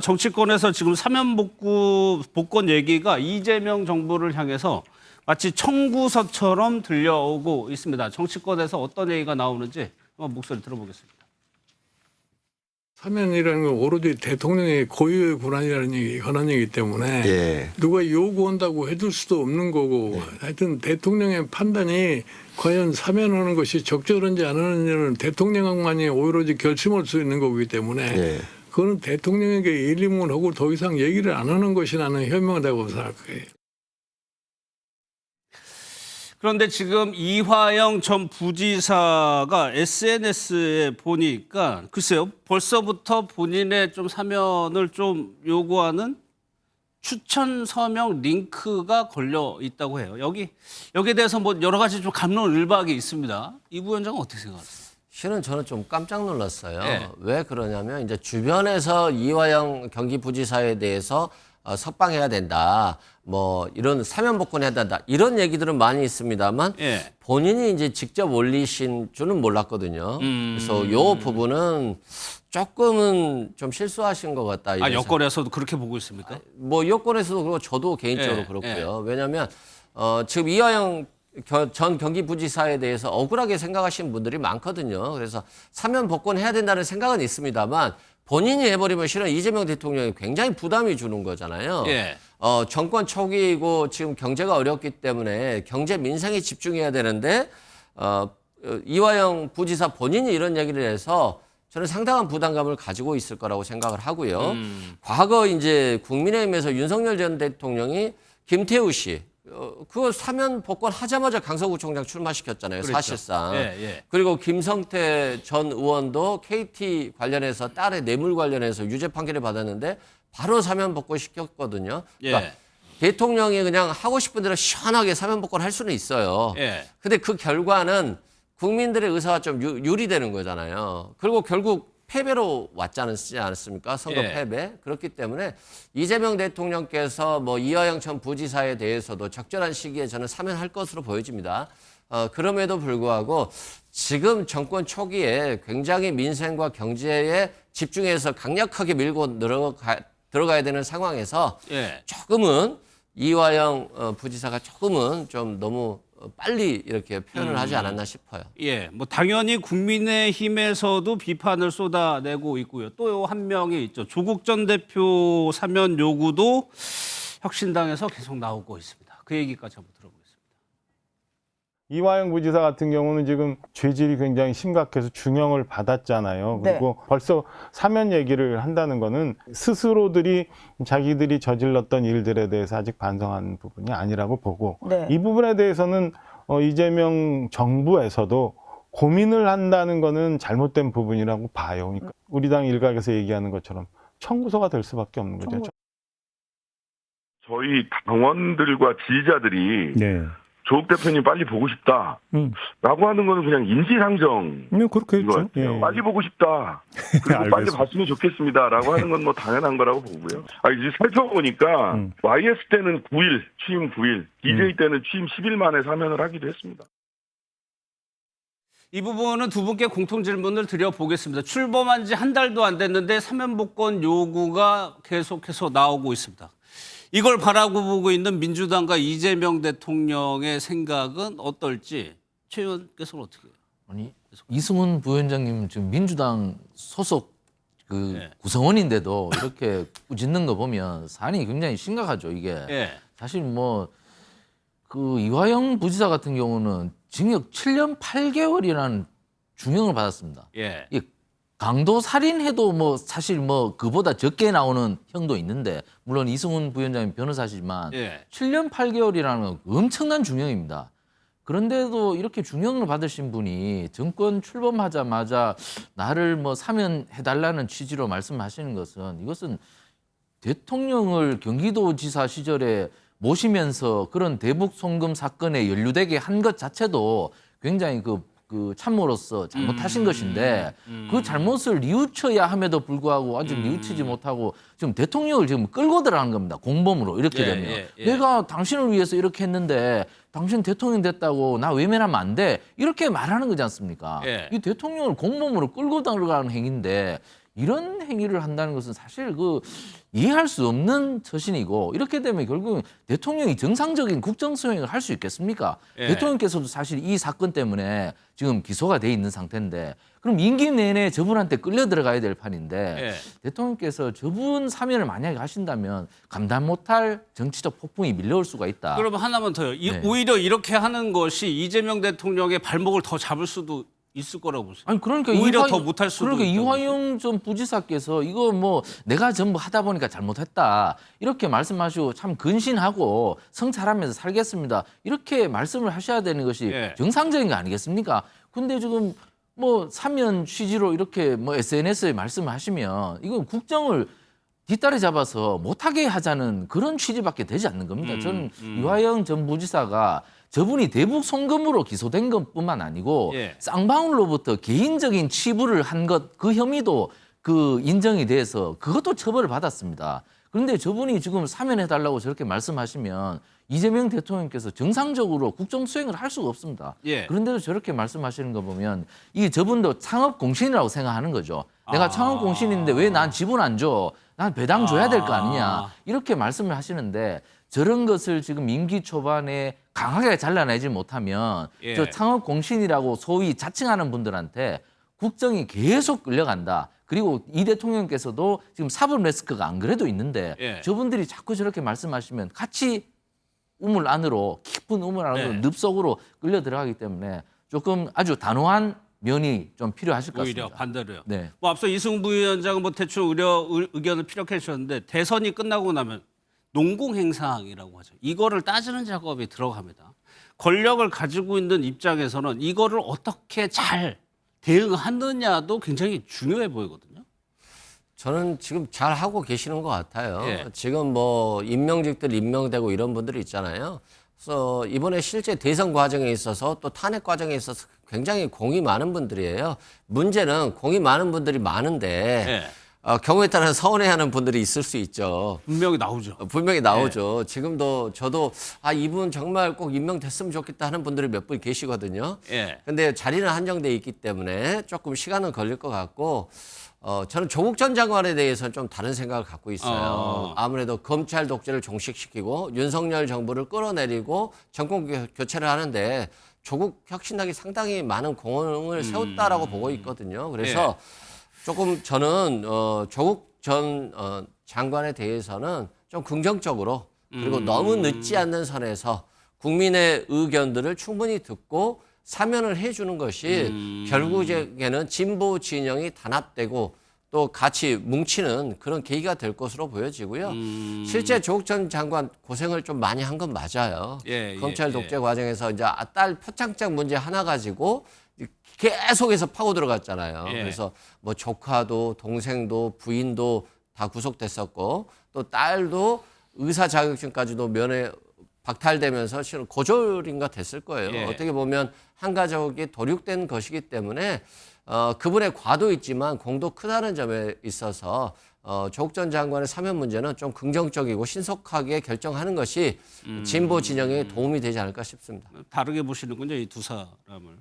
정치권에서 지금 복권 얘기가 이재명 정부를 향해서 마치 청구서처럼 들려오고 있습니다. 정치권에서 어떤 얘기가 나오는지 한번 목소리 들어보겠습니다. 사면이라는 건 오로지 대통령의 고유의 권한이기 때문에 예. 누가 요구한다고 해줄 수도 없는 거고 하여튼 대통령의 판단이 과연 사면하는 것이 적절한지 안 하는지는 대통령만이 오로지 결심할 수 있는 거기 때문에 예. 그거는 대통령에게 일임을 하고 더 이상 얘기를 안 하는 것이 나는 현명하다고 생각해요. 그런데 지금 이화영 전 부지사가 SNS에 보니까 글쎄요, 벌써부터 본인의 좀 사면을 좀 요구하는 추천 서명 링크가 걸려 있다고 해요. 여기에 대해서 뭐 여러 가지 좀 갑론을박이 있습니다. 이 부위원장은 어떻게 생각하세요? 실은 저는 좀 깜짝 놀랐어요. 네. 왜 그러냐면 이제 주변에서 이화영 경기부지사에 대해서 석방해야 된다. 뭐 이런 사면 복권해야 된다. 이런 얘기들은 많이 있습니다만 예. 본인이 이제 직접 올리신 줄은 몰랐거든요. 그래서 요 부분은 조금은 좀 실수하신 것 같다. 이런 여권에서도 그렇게 보고 있습니까? 뭐 여권에서도 그렇고 저도 개인적으로 예, 그렇고요. 왜냐하면 지금 이화영 전 경기부지사에 대해서 억울하게 생각하시는 분들이 많거든요. 그래서 사면 복권해야 된다는 생각은 있습니다만 본인이 해버리면 실은 이재명 대통령이 굉장히 부담이 주는 거잖아요. 예. 정권 초기이고 지금 경제가 어렵기 때문에 경제 민생에 집중해야 되는데 이화영 부지사 본인이 이런 얘기를 해서 저는 상당한 부담감을 가지고 있을 거라고 생각을 하고요. 과거 이제 국민의힘에서 윤석열 전 대통령이 김태우 씨 그거 사면 복권 하자마자 강서구청장 출마시켰잖아요. 그렇죠. 사실상. 예. 그리고 김성태 전 의원도 KT 관련해서 딸의 뇌물 관련해서 유죄 판결을 받았는데 바로 사면 복권 시켰거든요. 그러니까 예. 대통령이 그냥 하고 싶은 대로 시원하게 사면 복권 할 수는 있어요. 예. 근데 그 결과는 국민들의 의사가 좀 유리되는 거잖아요. 그리고 결국 패배로 왔지 않습니까? 선거 예. 패배. 그렇기 때문에 이재명 대통령께서 뭐 이화영 전 부지사에 대해서도 적절한 시기에 저는 사면할 것으로 보여집니다. 그럼에도 불구하고 지금 정권 초기에 굉장히 민생과 경제에 집중해서 강력하게 밀고 들어가야 되는 상황에서 예. 조금은 이화영 부지사가 조금은 좀 너무 빨리 이렇게 표현을 하지 않았나 싶어요. 예, 뭐 당연히 국민의힘에서도 비판을 쏟아내고 있고요. 또 한 명이 있죠. 조국 전 대표 사면 요구도 혁신당에서 계속 나오고 있습니다. 그 얘기까지 한번 들어보겠습니다. 이화영 부지사 같은 경우는 지금 죄질이 굉장히 심각해서 중형을 받았잖아요. 그리고 벌써 사면 얘기를 한다는 거는 스스로들이 자기들이 저질렀던 일들에 대해서 아직 반성한 부분이 아니라고 보고 이 부분에 대해서는 이재명 정부에서도 고민을 한다는 거는 잘못된 부분이라고 봐요. 그러니까 우리 당 일각에서 얘기하는 것처럼 청구서가 될 수밖에 없는 거죠. 저희 당원들과 지지자들이 조국 대표님 빨리 보고 싶다라고 하는 거는 그냥 인지상정. 그렇게 했죠. 빨리 보고 싶다. 그리고 빨리 봤으면 좋겠습니다라고 하는 건 뭐 당연한 거라고 보고요. 이제 살펴보니까 YS 때는 9일, 취임 9일, DJ 때는 취임 10일 만에 사면을 하기도 했습니다. 이 부분은 두 분께 공통 질문을 드려보겠습니다. 출범한 지 한 달도 안 됐는데 사면 복권 요구가 계속해서 나오고 있습니다. 이걸 바라보고 있는 민주당과 이재명 대통령의 생각은 어떨지 최 의원께서는 어떻게 해요? 아니 이승훈 부위원장님 지금 민주당 소속 구성원인데도 이렇게 꾸짖는 거 보면 사안이 굉장히 심각하죠. 이게 사실 뭐 그 이화영 부지사 같은 경우는 징역 7년 8개월이라는 중형을 받았습니다. 이 강도 살인해도 뭐 사실 뭐 그보다 적게 나오는 형도 있는데 물론 이승훈 부위원장님 변호사시지만 7년 8개월이라는 건 엄청난 중형입니다. 그런데도 이렇게 중형을 받으신 분이 정권 출범하자마자 나를 뭐 사면해달라는 취지로 말씀하시는 것은 이것은 대통령을 경기도지사 시절에 모시면서 그런 대북 송금 사건에 연루되게 한 것 자체도 굉장히 그 참모로서 잘못하신 것인데 그 잘못을 뉘우쳐야 함에도 불구하고 아직 뉘우치지 못하고 지금 대통령을 지금 끌고 들어가는 겁니다. 공범으로 이렇게 되면. 내가 당신을 위해서 이렇게 했는데 당신 대통령 됐다고 나 외면하면 안 돼. 이렇게 말하는 거지 않습니까? 이 대통령을 공범으로 끌고 들어가는 행위인데 이런 행위를 한다는 것은 사실 그 이해할 수 없는 처신이고 이렇게 되면 결국은 대통령이 정상적인 국정 수행을 할 수 있겠습니까? 예. 대통령께서도 사실 이 사건 때문에 지금 기소가 돼 있는 상태인데 그럼 임기 내내 저분한테 끌려 들어가야 될 판인데 예. 대통령께서 저분 사면을 만약에 하신다면 감당 못할 정치적 폭풍이 밀려올 수가 있다. 그러면 하나만 더요. 네. 오히려 이렇게 하는 것이 이재명 대통령의 발목을 더 잡을 수도 있을 거라고 보세요. 아니 그러니까 오히려 더 못할 수도 그러니까 있다고 이화영 전 부지사께서 이거 뭐 내가 전부 하다 보니까 잘못했다 이렇게 말씀하시고 참 근신하고 성찰하면서 살겠습니다 이렇게 말씀을 하셔야 되는 것이 예. 정상적인 거 아니겠습니까? 근데 지금 뭐 사면 취지로 이렇게 뭐 SNS에 말씀을 하시면 이건 국정을 뒷다리 잡아서 못하게 하자는 그런 취지밖에 되지 않는 겁니다. 저는 이화영 전 부지사가 저분이 대북 송금으로 기소된 것뿐만 아니고 예. 쌍방울로부터 개인적인 치부를 한 것 그 혐의도 그 인정이 돼서 그것도 처벌을 받았습니다. 그런데 저분이 지금 사면해달라고 저렇게 말씀하시면 이재명 대통령께서 정상적으로 국정 수행을 할 수가 없습니다. 예. 그런데도 저렇게 말씀하시는 거 보면 이게 저분도 창업 공신이라고 생각하는 거죠. 내가 창업 공신인데 왜 난 지분 안 줘? 난 배당 줘야 될 거 아니냐. 이렇게 말씀을 하시는데 저런 것을 지금 임기 초반에 강하게 잘라내지 못하면 예. 저 창업 공신이라고 소위 자칭하는 분들한테 국정이 계속 끌려간다. 그리고 이 대통령께서도 지금 사법 리스크가 안 그래도 있는데 예. 저분들이 자꾸 저렇게 말씀하시면 같이 우물 안으로 깊은 우물 안으로 네. 늪속으로 끌려 들어가기 때문에 조금 아주 단호한 면이 좀 필요하실 것 오히려 같습니다. 반대로요. 네. 뭐 앞서 이승우 부위원장은 뭐 대충 의견을 피력해 주셨는데 대선이 끝나고 나면 농공행상이라고 하죠. 이거를 따지는 작업이 들어갑니다. 권력을 가지고 있는 입장에서는 이거를 어떻게 잘 대응하느냐도 굉장히 중요해 보이거든요. 저는 지금 잘 하고 계시는 것 같아요. 예. 지금 뭐 임명직들 임명되고 이런 분들이 있잖아요. 그래서 이번에 실제 대선 과정에 있어서 또 탄핵 과정에 있어서 굉장히 공이 많은 분들이에요. 문제는 공이 많은 분들이 많은데 예. 경우에 따라 서운해하는 분들이 있을 수 있죠. 분명히 나오죠. 분명히 나오죠. 지금도 저도 이분 정말 꼭 임명됐으면 좋겠다 하는 분들이 몇 분 계시거든요. 예. 근데 자리는 한정돼 있기 때문에 조금 시간은 걸릴 것 같고 저는 조국 전 장관에 대해서는 좀 다른 생각을 갖고 있어요. 아무래도 검찰 독재를 종식시키고 윤석열 정부를 끌어내리고 정권 교체를 하는데 조국 혁신당이 상당히 많은 공헌을 세웠다라고 보고 있거든요. 그래서 조금 저는 조국 전 장관에 대해서는 좀 긍정적으로 그리고 너무 늦지 않는 선에서 국민의 의견들을 충분히 듣고 사면을 해주는 것이 결국에는 진보 진영이 단합되고 또 같이 뭉치는 그런 계기가 될 것으로 보여지고요. 실제 조국 전 장관 고생을 좀 많이 한 건 맞아요. 예, 검찰 예, 독재 과정에서 이제 딸 표창장 문제 하나 가지고 계속해서 파고 들어갔잖아요. 예. 그래서 뭐 조카도 동생도 부인도 다 구속됐었고 또 딸도 의사 자격증까지도 면회 박탈되면서 실은 고졸인가 됐을 거예요. 예. 어떻게 보면 한 가족이 도륙된 것이기 때문에 그분의 과도 있지만 공도 크다는 점에 있어서 조국 전 장관의 사면 문제는 좀 긍정적이고 신속하게 결정하는 것이 진보 진영에 도움이 되지 않을까 싶습니다. 다르게 보시는군요, 이 두 사람을.